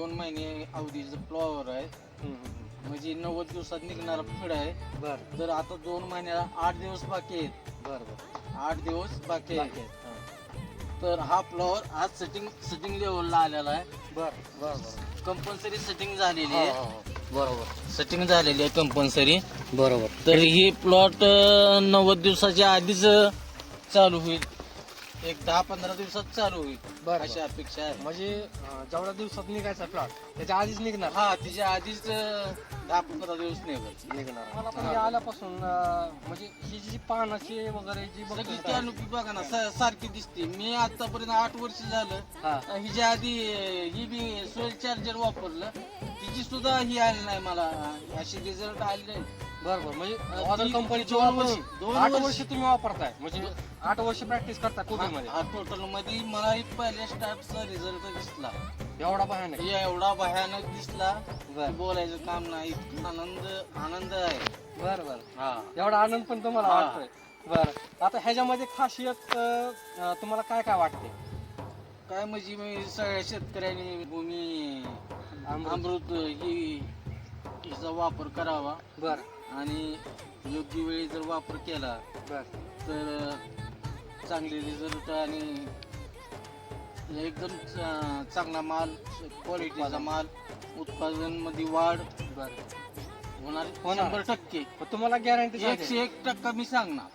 2 महिने अवधीचं फ्लॉवर आहे, म्हणजे 90 दिवसात निघणारा फळ आहे. बर तर आता 2 महिन्याला 8 दिवस बाकी आहेत. बर बर 8 दिवस बाकी बाकी आहेत. आहेत. हा. तर हा फ्लॉवर आज सेटिंग लेवलला आलेला आहे. बर बर बर कंपल्सरी सेटिंग झालेली हा, आहे. हा, हा. बरोबर सेटिंग झालेली आहे कंपल्सरी. बरोबर तर ही प्लॉट 90 दिवसाच्या आधीच चालू होईल, एक 10-15 दिवसात चालू होईल बरं. अशी अपेक्षा आहे. म्हणजे जेवढ्या दिवसात निघायचा प्लॉट त्याच्या आधीच निघणार हा, तिच्या आधीच 10-15 दिवस निघेल. निघणार मला पण हे आल्यापासून म्हणजे ही जी पानाची वगैरे जी सगळी बघतो कॅनोपी बघा ना, सारखी दिसते. मी आतापर्यंत 8 वर्ष झालं हा हिच्या आधी ही बी सोयल चार्जर वापरलं, तिची सुद्धा ही आली नाही मला, अशी रिझल्ट आले नाही. बरोबर म्हणजे ती अदर कंपनीची 2 वापरून वर्ष 2 8 वर्ष वर्ष तुम्ही वापरताय म्हणजे 8 वर्ष प्रॅक्टिस करता कोबीमध्ये हा टोटल मध्ये मला एक पहिल्या स्टार्टचा रिझल्ट दिसला, एवढा भयानक एवढा भयानक दिसला बर की बोलायचं काम नाही. इतका आनंद आहे. बर बर हा, एवढा आनंद पण तुम्हाला हा. वाटतोय. बर आता ह्याच्यामध्ये खासियत तुम्हाला काय काय वाटते? काय म्हणजे मी सगळ्या शेतकऱ्यांनी भूमी अमृत. अमृत हिचा वापर करावा बर आणि योग्य वेळी जर वापर केला बर तर चांगले रिझल्ट आणि एकदम चांगला माल, क्वालिटीचा माल, उत्पादन मध्ये वाढ बर होणार होणार. 100%. मग तुम्हाला गॅरंटी 101% मी सांगणार.